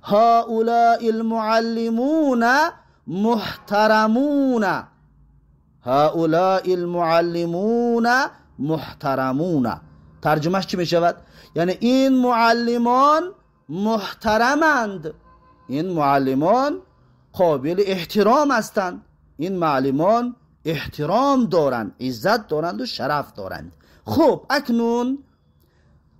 هؤلاء المعلمون محترمون، هؤلاء المعلمون محترمون. ترجمهش چی می شود؟ یعنی این معلمان محترمند، این معلمان قابل احترام هستند، این معلمان احترام دارند، عزت دارند و شرف دارند. خب اکنون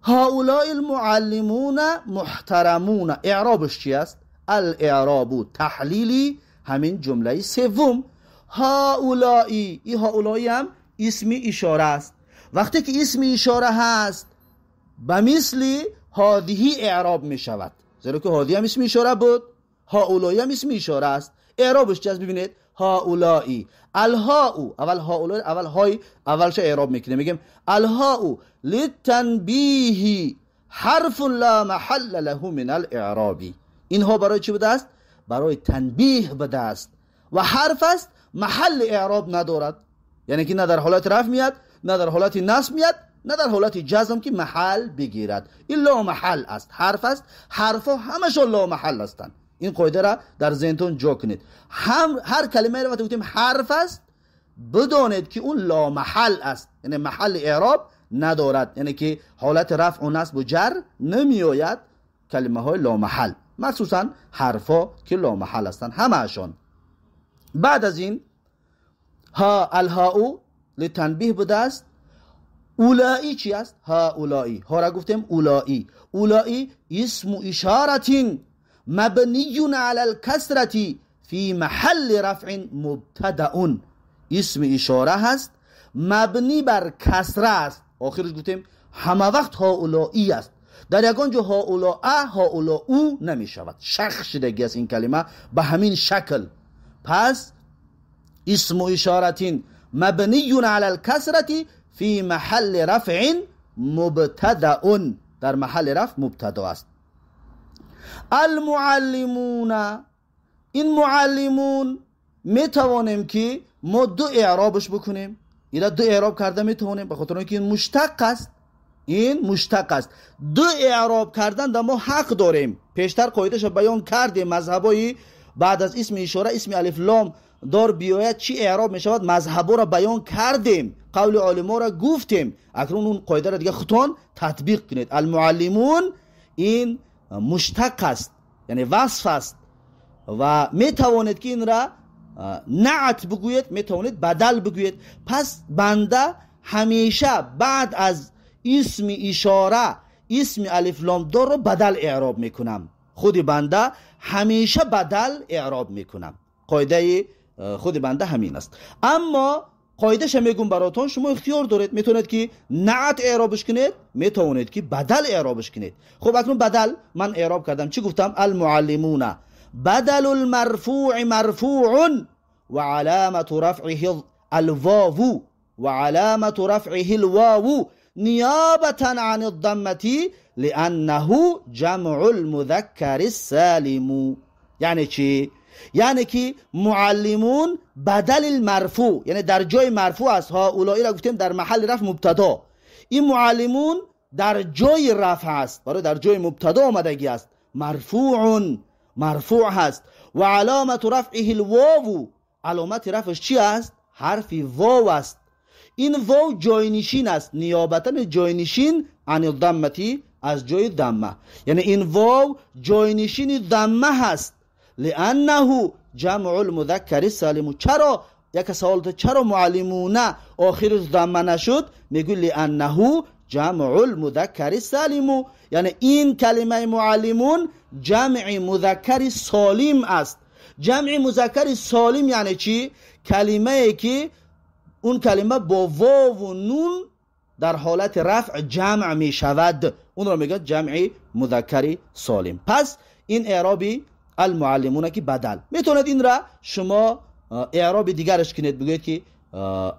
هؤلاء المعلمون محترمون اعرابش چی است؟ الاعراب تحلیلی همین جمله سوم. هؤلائی، این هؤلائی هم اسمی اشاره است. وقتی که اسمی اشاره هست به مثل هذه اعراب می شود، زیرا که هذه هم اسمی اشاره بود، هؤلائی هم اسمی اشاره است. اعرابش چی است؟ ببینید هؤلائی، الهاء، اول هؤلائی، اول های اولش اعراب میکنه، میگیم الهاء للتنبیه حرف لا محل له من الاعراب. اینها برای چی بوده است؟ برای تنبیه بوده است و حرف است محل اعراب ندارد، یعنی که نه در حالت رفع میاد، نه در حالت نصب میاد، نه در حالت جزم که محل بگیرد. این لا محل است، حرف است، حرفا همشون لا محل هستند. این قاعده را در ذهنتون جا کنید. هر کلمه رو وقتی گفتیم حرف است بدانید که اون لا محل است، یعنی محل اعراب ندارد، یعنی که حالت رفع و نصب و جر نمی آید. کلمه های لا محل، مخصوصا حرفا که لا محل هستند همه‌شون. بعد از این ها الهاء لتنبیه بوده است. اولائی چی است؟ هؤلائی، ها را گفتیم اولائی. اولائی اسم اشارة مبنی علی الکسرة فی محل رفع مبتدأ. اسم اشاره هست مبنی بر کسره است، آخرش گفتیم همه وقت هؤلائی است، در یگان جو هؤلاء نمی شود، شخص شدگی است این کلمه به همین شکل. پس اسم اشاره مبنی علی الکسرة فی محل رفع مبتدأ، در محل رفع مبتدا است. المعلمون، این معلمون می توانیم که ما دو اعرابش بکنیم، اینا دو اعراب کرده می توانیم، به خاطر اینکه این مشتق است، این مشتق است. دو اعراب کردن در ما حق داریم. پیشتر قاعدهش بیان کردیم، مذهبایی بعد از اسم اشاره اسم الف لام دار بیاید چی اعراب می شود، مذهبا را بیان کردیم، قول علما را گفتیم. اکنون اون قاعده را دیگه خودتون تطبیق کنید. المعلمون این مشتق است، یعنی وصف است و می توانید که این را نعت بگوید، می توانید بدل بگوید. پس بنده همیشه بعد از اسم اشاره اسم الف لام دار رو بدل اعراب میکنم، خود بنده همیشه بدل اعراب میکنم. قاعده خود بنده همین است. اما قاعدهش میگم براتون، شما اختیار دارید، میتونید که نعت اعرابش کنید، میتونید که بدل اعرابش کنید. خب اکنون بدل من اعراب کردم، چی گفتم؟ المعلمون بدل المرفوع مرفوع و علامت رفعه الواو و علامت رفعه الواو نیابتا عن الضمه لانه جمع المذکر السالم. یعنی چی؟ یعنی که معلمون بدل المرفوع، یعنی در جای مرفوع است. هؤلائی را گفتیم در محل رفع مبتدا، این معلمون در جای رفع است، برای در جای مبتدا آمدگی است، مرفوع هست. و علامت رفعه الواو، علامت رفعش چی است؟ حرف واو است. این واو جاینشین است، نیابتا جاینشین عن الضمه، از جای ضمه، یعنی این واو جاینشین ضمه هست. لانه جمع المذکر السالم. چرا؟ یک سوال تو چرا معلمون آخرش ضمه نشد؟ میگه لانه جمع المذکر السالم، یعنی این کلمه معلمون جمع مذکر سالم است. جمع مذکر سالم یعنی چی؟ کلمه ای که اون کلمه با واو و نون در حالت رفع جمع می شود، اون را میگه جمع مذکر سالم. پس این اعرابی المعلمون که بدل. میتونید این را شما اعراب دیگرش کنید، بگوید که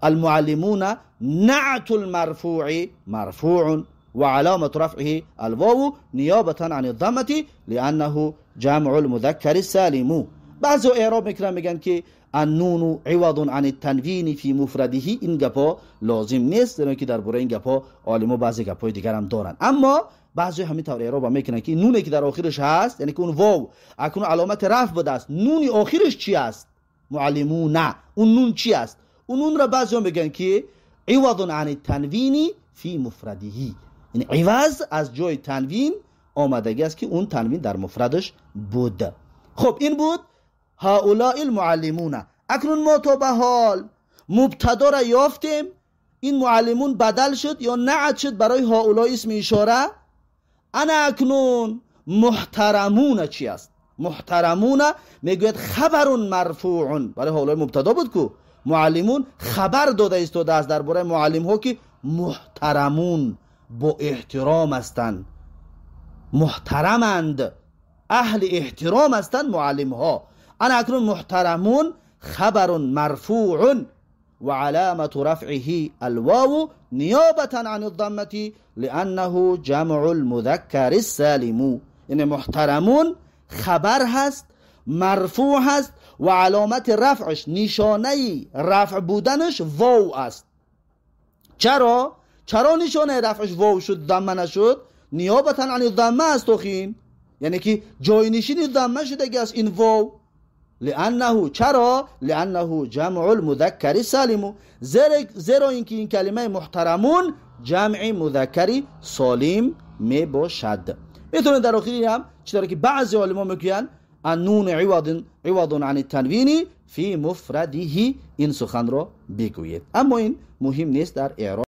المعلمون نعت المرفوع مرفوع و علامت رفعه الواو نیابتا عن الضمه لانه جمع المذکر السالم. بعضی اعراب میکنن میگن که النون عوض عن التنوین فی مفرده، این گپا لازم نیست، زیرا که درباره این گپا عالم‌ها بعضی گپای دیگر هم دارن. اما بعضی همینطور اعراب میکنن که نونی که در آخرش هست، یعنی که اون واو اکنون علامت رفع بوده است، نونی آخرش چی است؟ معلمون. اون نون چی است؟ اون نون را بعضی میگن که عوض عن التنوین فی مفرده، یعنی عوض از جای تنوین آمدگی است که اون تنوین در مفردش بود. خب این بود هؤلاء المعلمون. اکنون ما تا به حال مبتدا را یافتیم، این معلمون بدل شد یا نعت شد برای هؤلاء اسم اشاره. انا اکنون محترمون چی است؟ محترمون میگوید خبر مرفوع، برای هؤلاء مبتدا بود که معلمون خبر داده ایستاده است درباره معلم ها که محترمون، با احترام هستند، محترمند، اهل احترام هستند معلم ها. انا اکنون محترمون خبر مرفوع و علامت رفعه الواو نیابة عن الضمه لانه جمع المذکر السالم. یعنی محترمون خبر هست، مرفوع هست و علامت رفعش، نشانه رفع بودنش واو است. چرا نشانه رفعش واو شد ضمه نشد؟ نیابة عن الضمه است توخین، یعنی که جاینشین ضمه شده است این واو. لانه چرا؟ لانه جمع المذکر سالم، زیرا اینکه این کلمه محترمون جمع مذکر سالم می باشد. میتونه در آخری هم چطوری که بعضی علما میگن النون عوض عن التنوین فی مفرده، این سخن را بگوید. اما این مهم نیست در اعراب.